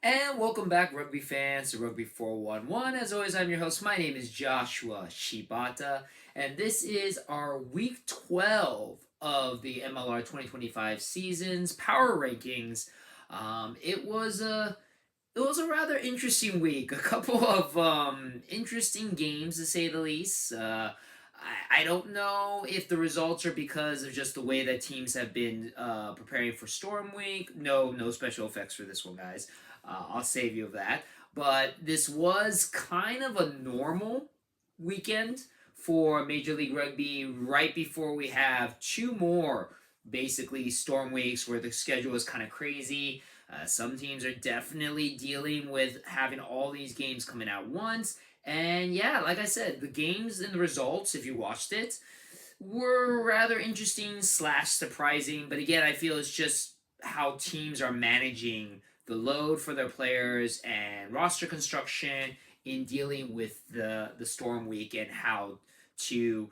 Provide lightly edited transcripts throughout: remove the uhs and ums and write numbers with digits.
And welcome back, rugby fans, to Rugby411. As always, I'm your host. My name is Joshua Shibata, and this is our week 12 of the MLR 2025 season's power rankings. It was a rather interesting week. A couple of interesting games, to say the least. I don't know if the results are because of just the way that teams have been preparing for Storm Week. No special effects for this one, guys. I'll save you of that. But this was kind of a normal weekend for Major League Rugby right before we have two more basically storm weeks where the schedule is kind of crazy. Some teams are definitely dealing with having all these games coming out once. And yeah, like I said, the games and the results, if you watched it, were rather interesting slash surprising. But again, I feel it's just how teams are managing the load for their players and roster construction in dealing with the storm week and how to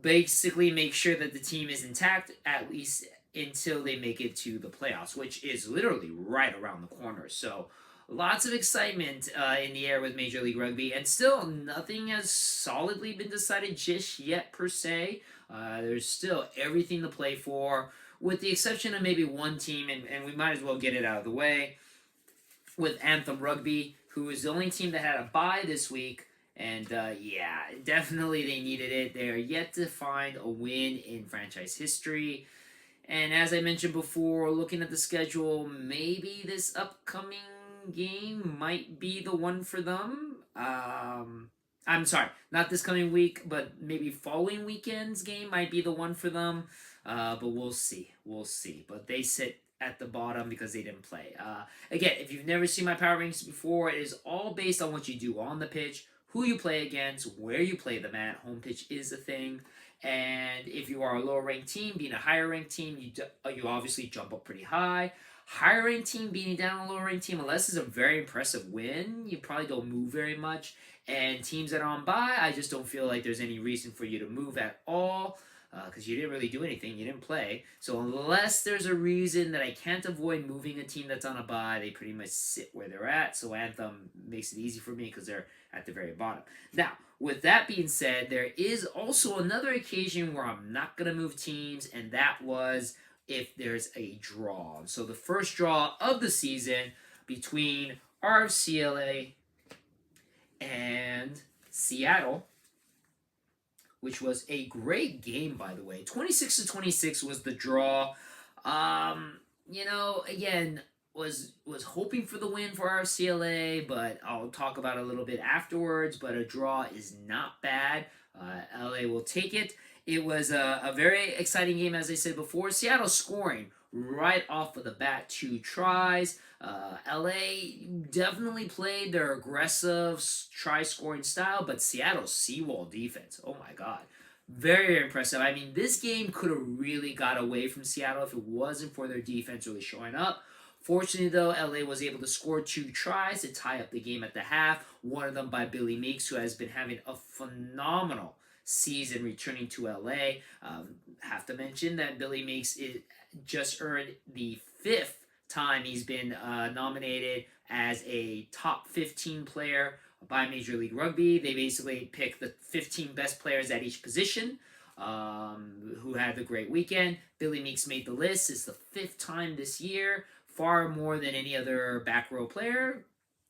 basically make sure that the team is intact at least until they make it to the playoffs, which is literally right around the corner. So lots of excitement in the air with Major League Rugby, and still nothing has solidly been decided just yet per se. There's still everything to play for, with the exception of maybe one team, and we might as well get it out of the way, with Anthem Rugby, who is the only team that had a bye this week. And yeah, definitely they needed it. They are yet to find a win in franchise history. And as I mentioned before, looking at the schedule, maybe this upcoming game might be the one for them. I'm sorry, not this coming week, but maybe following weekend's game might be the one for them. But we'll see. We'll see. But they sit at the bottom because they didn't play. Again, if you've never seen my power rankings before, it is all based on what you do on the pitch, who you play against, where you play them at. Home pitch is a thing. And if you are a lower ranked team, being a higher ranked team, you obviously jump up pretty high. Higher ranked team beating down a lower ranked team, unless it's a very impressive win, you probably don't move very much. And teams that are on bye, I just don't feel like there's any reason for you to move at all because you didn't really do anything, you didn't play. So unless there's a reason that I can't avoid moving a team that's on a bye, they pretty much sit where they're at. So Anthem makes it easy for me because they're at the very bottom. Now, with that being said, there is also another occasion where I'm not going to move teams, and that was if there's a draw. So the first draw of the season between RFCLA and Seattle, which was a great game, by the way. 26-26 was the draw. Again, was hoping for the win for RCLA, but I'll talk about it a little bit afterwards. But a draw is not bad. LA will take it. It was a very exciting game, as I said before. Seattle scoring right off of the bat, 2 tries. LA definitely played their aggressive try-scoring style, but Seattle's seawall defense, oh my god, very impressive. I mean, this game could have really got away from Seattle if it wasn't for their defense really showing up. Fortunately, though, LA was able to score 2 tries to tie up the game at the half, one of them by Billy Meeks, who has been having a phenomenal season returning to LA. Have to mention that Billy Meeks just earned the 5th time he's been nominated as a top 15 player by Major League Rugby. They basically pick the 15 best players at each position who had a great weekend. Billy Meeks made the list. It's the 5th time this year, far more than any other back row player.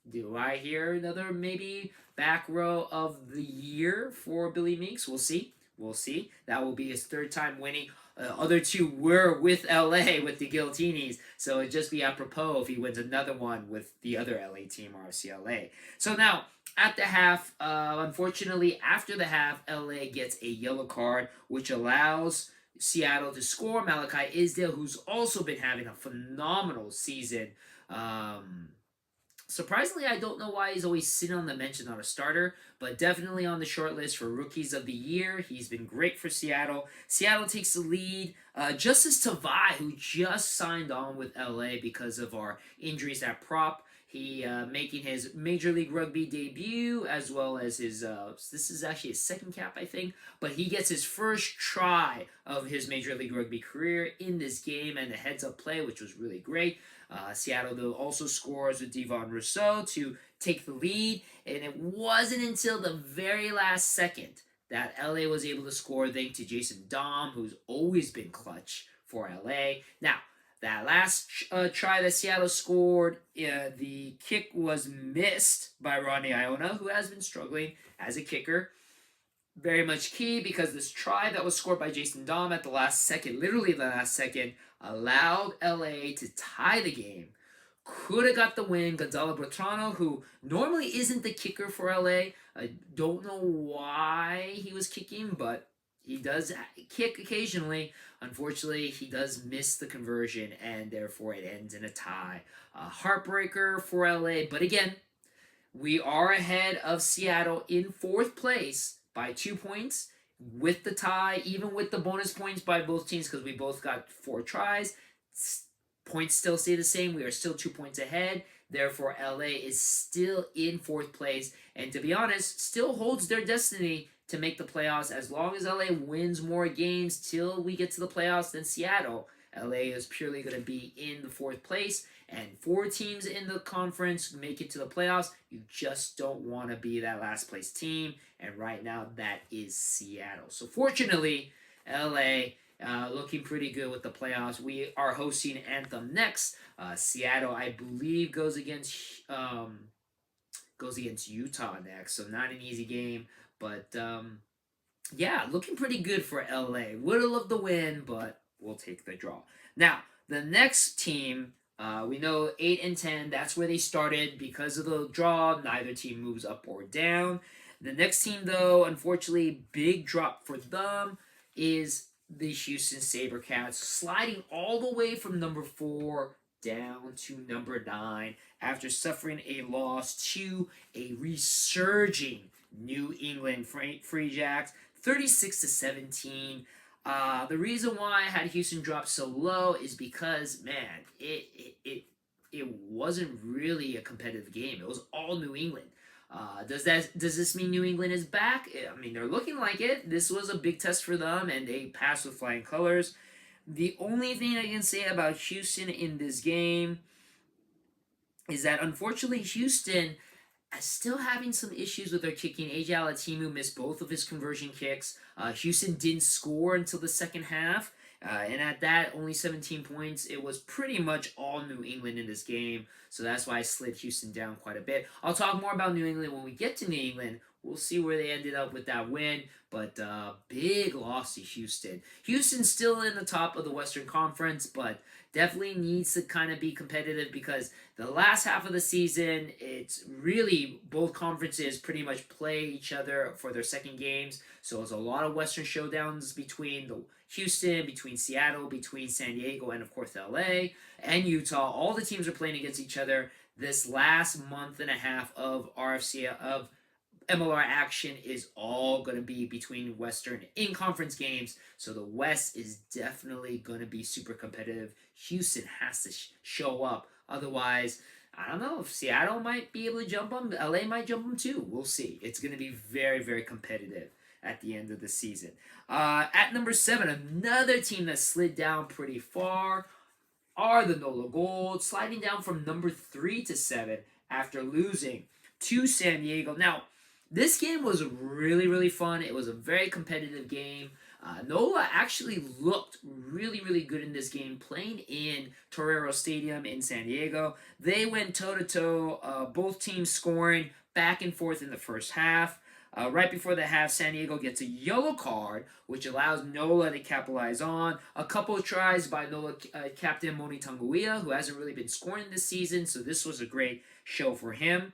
Do I hear another maybe back row of the year for Billy Meeks? We'll see. We'll see. That will be his 3rd time winning. Other 2 were with LA with the Guiltinis, so it'd just be apropos if he wins another one with the other LA team, RCLA. So now, at the half, unfortunately, after the half, LA gets a yellow card, which allows Seattle to score Malachi Isdale, who's also been having a phenomenal season. Surprisingly, I don't know why he's always sitting on the bench and not a starter, but definitely on the short list for Rookies of the Year. He's been great for Seattle. Seattle takes the lead. Justice Tavai, who just signed on with LA because of our injuries at prop, He making his Major League Rugby debut, as well as his, this is actually his second cap, I think, but he gets his first try of his Major League Rugby career in this game and the heads-up play, which was really great. Seattle, though, also scores with Devon Rousseau to take the lead, and it wasn't until the very last second that LA was able to score, thanks to Jason Dahm, who's always been clutch for LA. Now, that last try that Seattle scored, the kick was missed by Ronnie Iona, who has been struggling as a kicker. Very much key because this try that was scored by Jason Dahm at the last second, literally the last second, allowed LA to tie the game. Could have got the win. Gonzalo Bertrano, who normally isn't the kicker for LA, I don't know why he was kicking, but he does kick occasionally. Unfortunately, he does miss the conversion, and therefore it ends in a tie. Heartbreaker for LA, but again, we are ahead of Seattle in fourth place by 2 points with the tie, even with the bonus points by both teams because we both got 4 tries. Points still stay the same. We are still 2 points ahead. Therefore, LA is still in fourth place, and to be honest, still holds their destiny to make the playoffs as long as LA wins more games till we get to the playoffs than Seattle. LA is purely going to be in the fourth place, and 4 teams in the conference make it to the playoffs. You just don't want to be that last place team, and right now that is Seattle. So fortunately, LA looking pretty good with the playoffs. We are hosting Anthem next. Seattle, I believe, goes against Utah next, so not an easy game. But yeah, looking pretty good for LA. Would have loved the win, but we'll take the draw. Now, the next team, we know 8 and 10. That's where they started because of the draw. Neither team moves up or down. The next team, though, unfortunately, big drop for them is the Houston SaberCats, sliding all the way from number 4 down to number 9 after suffering a loss to a resurging New England Free Jacks, 36-17. The reason why I had Houston drop so low is because, man, it wasn't really a competitive game. It was all New England. Does this mean New England is back? I mean, they're looking like it. This was a big test for them, and they passed with flying colors. The only thing I can say about Houston in this game is that, unfortunately, Houston is still having some issues with their kicking. AJ Alatimu missed both of his conversion kicks. Houston didn't score until the second half. And at that, only 17 points. It was pretty much all New England in this game. So that's why I slid Houston down quite a bit. I'll talk more about New England when we get to New England. We'll see where they ended up with that win. But big loss to Houston. Houston's still in the top of the Western Conference, but definitely needs to kind of be competitive because the last half of the season, it's really both conferences pretty much play each other for their second games. So there's a lot of Western showdowns between the Houston, between Seattle, between San Diego, and of course LA and Utah. All the teams are playing against each other. This last month and a half of MLR action is all going to be between Western in-conference games, so the West is definitely going to be super competitive. Houston has to show up. Otherwise, I don't know if Seattle might be able to jump them. LA might jump them too. We'll see. It's going to be very, very competitive at the end of the season. At number 7, another team that slid down pretty far are the NOLA Gold, sliding down from number 3 to 7 after losing to San Diego. Now, this game was really, really fun. It was a very competitive game. NOLA actually looked really, really good in this game, playing in Torero Stadium in San Diego. They went toe-to-toe, both teams scoring back and forth in the first half. Right before the half, San Diego gets a yellow card, which allows NOLA to capitalize on. A couple of tries by NOLA captain Moni Tanguia, who hasn't really been scoring this season, so this was a great show for him.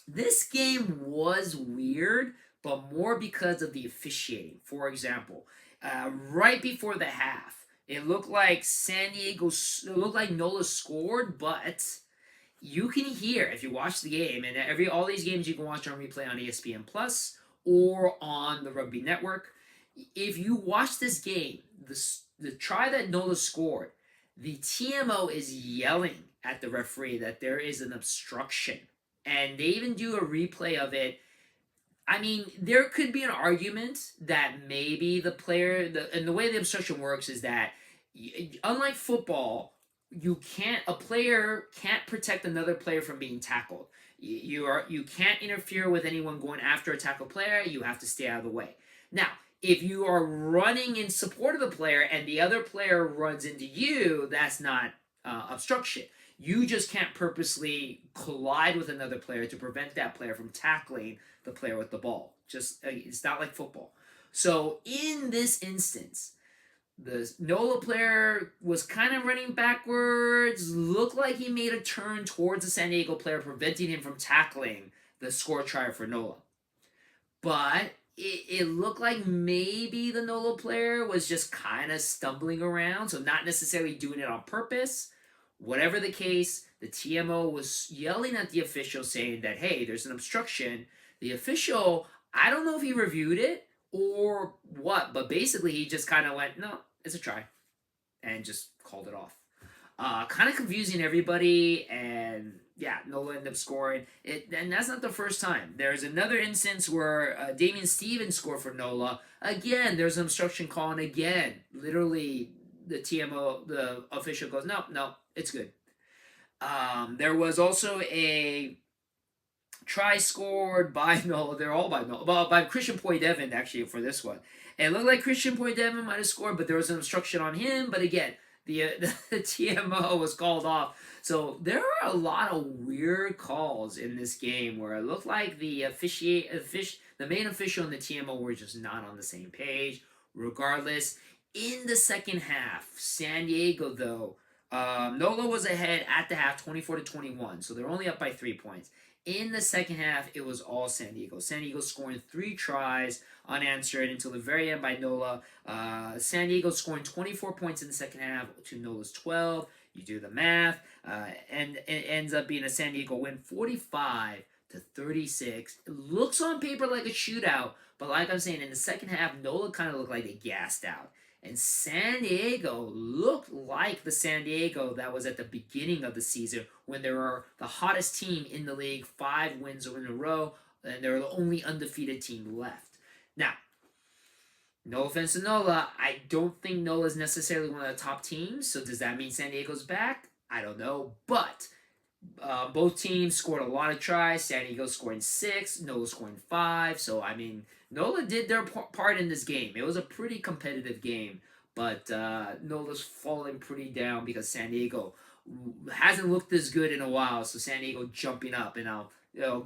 This game was weird, but more because of the officiating. For example, right before the half, it looked like NOLA scored, but you can hear if you watch the game, and all these games you can watch on replay on ESPN Plus or on the Rugby Network. If you watch this game, the try that NOLA scored, the TMO is yelling at the referee that there is an obstruction. And they even do a replay of it. I mean, there could be an argument that maybe the player, and the way the obstruction works is that, unlike football, a player can't protect another player from being tackled. You can't interfere with anyone going after a tackle player. You have to stay out of the way. Now, if you are running in support of the player and the other player runs into you, that's not obstruction. You just can't purposely collide with another player to prevent that player from tackling the player with the ball. Just it's not like football. So in this instance, the NOLA player was kind of running backwards, looked like he made a turn towards the San Diego player, preventing him from tackling the score try for NOLA. But it looked like maybe the NOLA player was just kind of stumbling around, so not necessarily doing it on purpose. Whatever the case, the TMO was yelling at the official saying that, hey, there's an obstruction. The official, I don't know if he reviewed it or what, but basically he just kind of went, no, it's a try, and just called it off. Kind of confusing everybody, and yeah, NOLA ended up scoring. And that's not the first time. There's another instance where Damian Stevens scored for NOLA. Again, there's an obstruction call, and again, literally the TMO, the official goes, no, it's good. There was also a try scored by NOLA. They're all by NOLA. Well, by Christian Poydevin, actually, for this one. And it looked like Christian Poydevin might have scored, but there was an obstruction on him. But again, the TMO was called off. So there are a lot of weird calls in this game where it looked like the main official and the TMO were just not on the same page. Regardless, in the second half, San Diego, though, NOLA was ahead at the half 24-21, so they're only up by 3 points. In the second half, it was all San Diego. San Diego scoring 3 tries unanswered until the very end by NOLA. San Diego scoring 24 points in the second half to NOLA's 12. You do the math, and it ends up being a San Diego win 45-36. It looks on paper like a shootout, but like I'm saying, in the second half, NOLA kind of looked like they gassed out. And San Diego looked like the San Diego that was at the beginning of the season when they were the hottest team in the league, 5 wins in a row, and they were the only undefeated team left. Now, no offense to NOLA, I don't think NOLA is necessarily one of the top teams, so does that mean San Diego's back? I don't know, but both teams scored a lot of tries. San Diego scoring 6, NOLA scoring 5, so I mean, NOLA did their part in this game. It was a pretty competitive game, but NOLA's falling pretty down because San Diego hasn't looked this good in a while, so San Diego jumping up, and I'll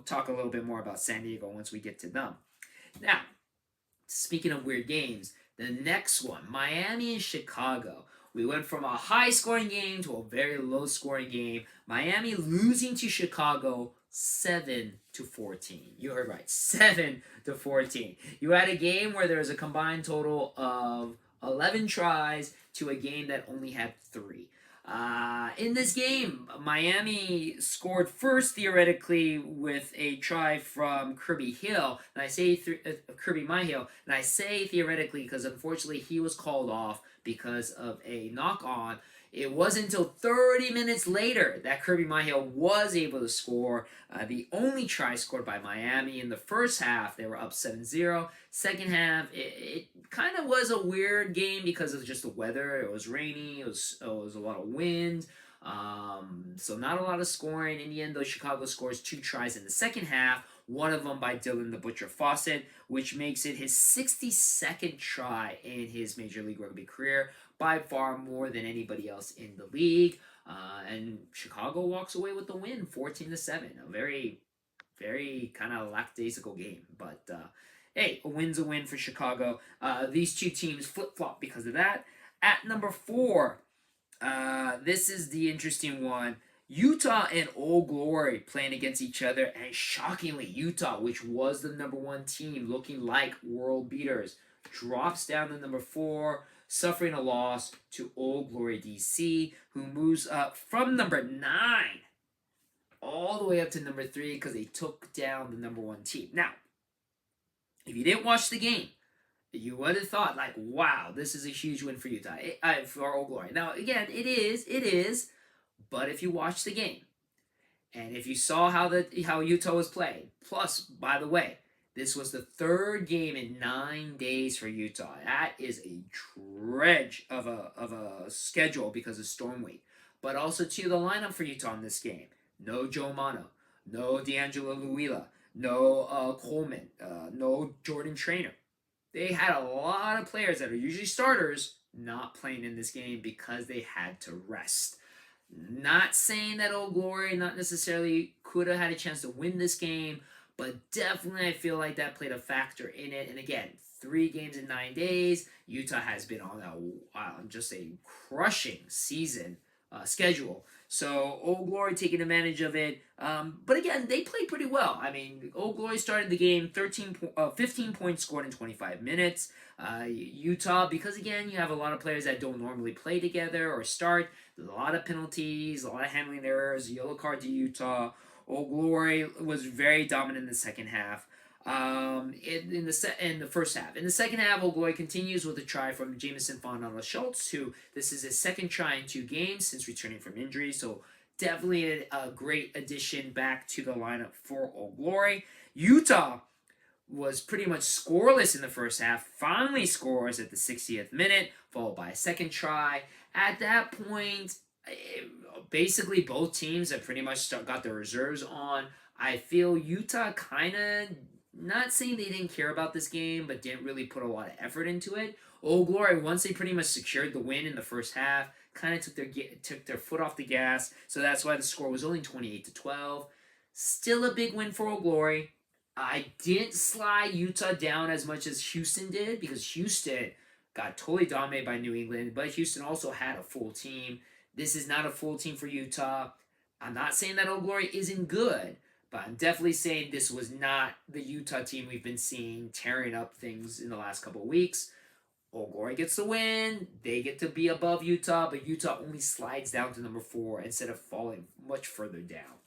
talk a little bit more about San Diego once we get to them. Now, speaking of weird games, the next one, Miami and Chicago. We went from a high-scoring game to a very low-scoring game. Miami losing to Chicago 7-14. You heard right, 7-14. You had a game where there was a combined total of 11 tries to a game that only had 3. In this game, Miami scored first theoretically with a try from Kirby Hill, and I say Kirby Myhill, and I say theoretically because unfortunately he was called off because of a knock-on. It wasn't until 30 minutes later that Kirby Myhill was able to score the only try scored by Miami. In the first half, they were up 7-0. Second half, it kind of was a weird game because of just the weather. It was rainy. It was a lot of wind. So not a lot of scoring. In the end, though, Chicago scores 2 tries in the second half. One of them by Dylan the Butcher Fawcett, which makes it his 62nd try in his Major League Rugby career, by far more than anybody else in the league. And Chicago walks away with the win, 14-7. A very, very kind of lackadaisical game. But, hey, a win's a win for Chicago. These two teams flip-flop because of that. At number 4, this is the interesting one. Utah and Old Glory playing against each other, and shockingly, Utah, which was the number 1 team looking like world beaters, drops down to number 4, suffering a loss to Old Glory DC, who moves up from number 9 all the way up to number 3 because they took down the number 1 team. Now, if you didn't watch the game, You would have thought, like, wow, this is a huge win for Utah, for Old Glory. Now, again, it is, but if you watch the game, and if you saw how Utah was playing, plus, by the way, this was the third game in 9 days for Utah. That is a dredge of a schedule because of storm week. But also to the lineup for Utah in this game: no Joe Mano, no D'Angelo Luila, no Coleman, no Jordan Trainer. They had a lot of players that are usually starters not playing in this game because they had to rest. Not saying that Old Glory not necessarily could have had a chance to win this game, but definitely I feel like that played a factor in it. And again, 3 games in 9 days. Utah has been on just a crushing season schedule. So Old Glory taking advantage of it. But again, they played pretty well. I mean, Old Glory started the game 15 points scored in 25 minutes. Utah, because again, you have a lot of players that don't normally play together or start. There's a lot of penalties, a lot of handling errors, yellow card to Utah. Old Glory was very dominant in the second half. In the first half. In the second half, Old Glory continues with a try from Jamison Fonala Schultz, who this is his second try in 2 games since returning from injury. So definitely a great addition back to the lineup for Old Glory. Utah was pretty much scoreless in the first half, finally scores at the 60th minute, followed by a second try. At that point, basically both teams have pretty much got their reserves on. I feel Utah kind of, not saying they didn't care about this game, but didn't really put a lot of effort into it. Old Glory, once they pretty much secured the win in the first half, kind of took their foot off the gas. So that's why the score was only 28-12. Still a big win for Old Glory. I didn't slide Utah down as much as Houston did, because Houston got totally dominated by New England, but Houston also had a full team. This is not a full team for Utah. I'm not saying that Old Glory isn't good, but I'm definitely saying this was not the Utah team we've been seeing tearing up things in the last couple of weeks. Old Glory gets the win. They get to be above Utah, but Utah only slides down to number 4 instead of falling much further down.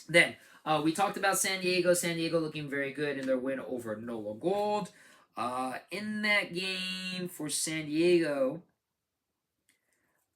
Then, we talked about San Diego. San Diego looking very good in their win over NOLA Gold. In that game for San Diego,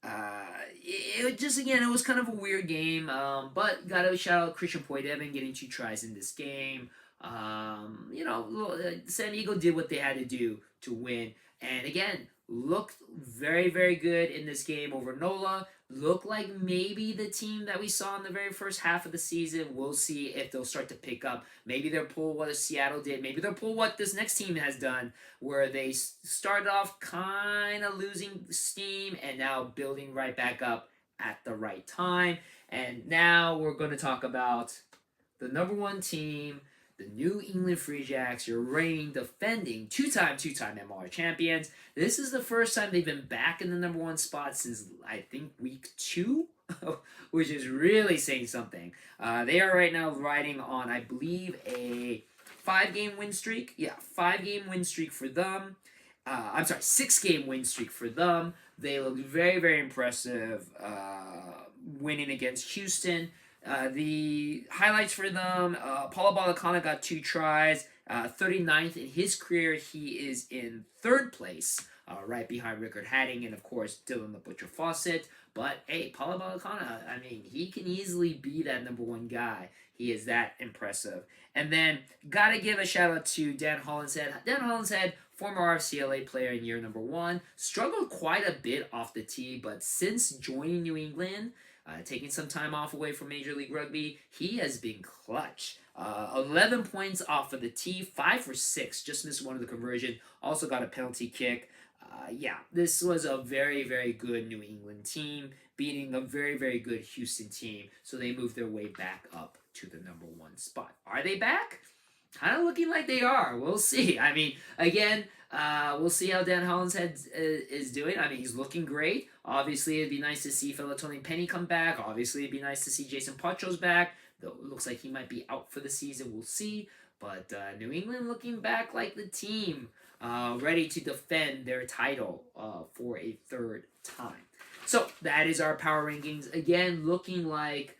it was kind of a weird game, but got to shout out Christian Poidevin getting 2 tries in this game. San Diego did what they had to do to win, and again, looked very, very good in this game over NOLA. Looked like maybe the team that we saw in the very first half of the season. We'll see if they'll start to pick up. Maybe they'll pull what Seattle did. Maybe they'll pull what this next team has done, where they started off kind of losing steam and now building right back up at the right time. And now we're going to talk about the number 1 team, the New England Free Jacks, your reigning, defending, two-time MLR champions. This is the first time they've been back in the number 1 spot since, I think, week 2, which is really saying something. They are right now riding on, I believe, a 5-game win streak. Yeah, 5-game win streak for them. 6-game win streak for them. They look very, very impressive, winning against Houston. The highlights for them, Paulo Balacana got 2 tries, 39th in his career. He is in 3rd place, right behind Rickard Hadding and, of course, Dylan the Butcher Fawcett. But, hey, Paulo Balacana, I mean, he can easily be that number 1 guy. He is that impressive. And then, gotta give a shout-out to Dan Hollinshead. Dan Hollinshead, former RFCLA player in year number 1, struggled quite a bit off the tee, but since joining New England, taking some time off away from Major League Rugby, he has been clutch. 11 points off of the tee, 5 for 6, just missed one of the conversion, also got a penalty kick. This was a very, very good New England team, beating a very, very good Houston team, so they moved their way back up to the number 1 spot. Are they back? Kind of looking like they are. We'll see. I mean, again, we'll see how Dan Hollinshead is doing. I mean, he's looking great. Obviously, it'd be nice to see fellow Tony Penny come back. Obviously, it'd be nice to see Jason Pacho's back. Though it looks like he might be out for the season. We'll see. But New England looking back like the team ready to defend their title for a 3rd time. So that is our power rankings. Again, looking like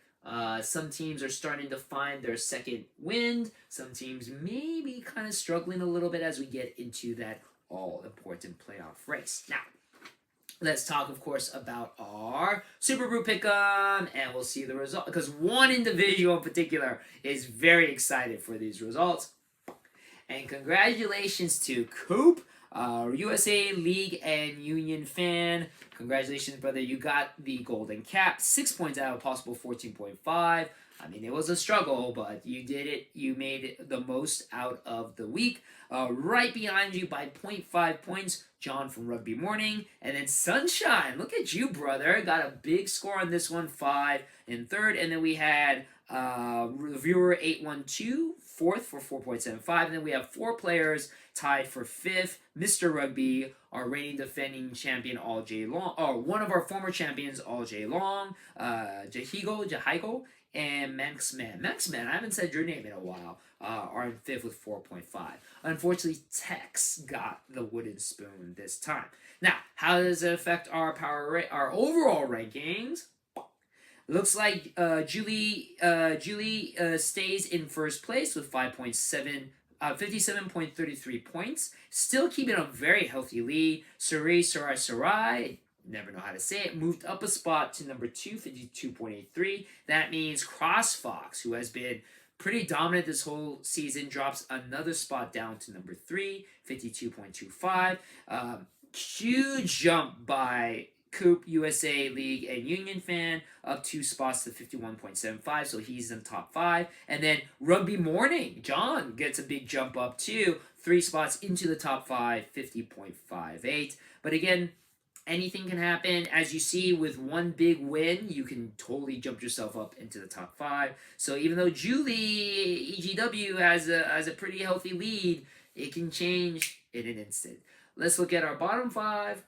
Some teams are starting to find their second wind. Some teams may be kind of struggling a little bit as we get into that all-important playoff race. Now, let's talk, of course, about our Super Brew Pick'em, and we'll see the result. Because one individual in particular is very excited for these results. And congratulations to Coop, USA League and Union fan. Congratulations, brother. You got the golden cap. 6 points out of possible 14.5. I mean, it was a struggle, but you did it. You made the most out of the week. Right behind you by 0.5 points, John from Rugby Morning. And then Sunshine, look at you, brother. Got a big score on this one, 5 in third. And then we had Reviewer 812, fourth for 4.75. And then we have 4 players tied for 5th. Mr. Rugby, our reigning defending champion all J long, or one of our former champions all J long, Jahigo, and Maxman. Maxman, I haven't said your name in a while, are in 5th with 4.5. Unfortunately, Tex got the wooden spoon this time. Now, how does it affect our our overall rankings? Looks like Julie stays in first place with 57.33 points. Still keeping a very healthy lead. Sarai, never know how to say it, moved up a spot to number 2, 52.83. That means CrossFox, who has been pretty dominant this whole season, drops another spot down to number 3, 52.25. Huge jump by Coop, USA League and Union fan, up 2 spots to 51.75, so he's in top 5. And then Rugby Morning, John gets a big jump up too, 3 spots into the top 5, 50.58. But again, anything can happen. As you see, with one big win, you can totally jump yourself up into the top 5. So even though Julie, EGW, has a pretty healthy lead, it can change in an instant. Let's look at our bottom 5.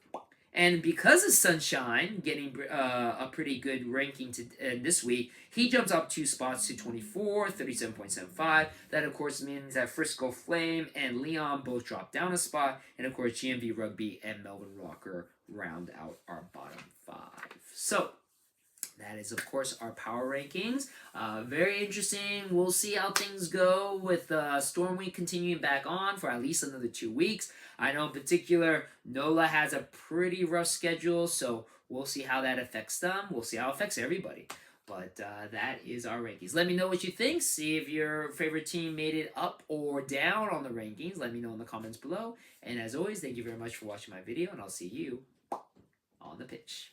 And because of Sunshine getting a pretty good ranking this week, he jumps up 2 spots to 24, 37.75. That, of course, means that Frisco Flame and Leon both drop down a spot. And, of course, GMV Rugby and Melbourne Rocker round out our bottom 5. So, that is, of course, our power rankings. Very interesting. We'll see how things go with Storm Week continuing back on for at least another 2 weeks. I know in particular, NOLA has a pretty rough schedule, so we'll see how that affects them. We'll see how it affects everybody. But that is our rankings. Let me know what you think. See if your favorite team made it up or down on the rankings. Let me know in the comments below. And as always, thank you very much for watching my video, and I'll see you on the pitch.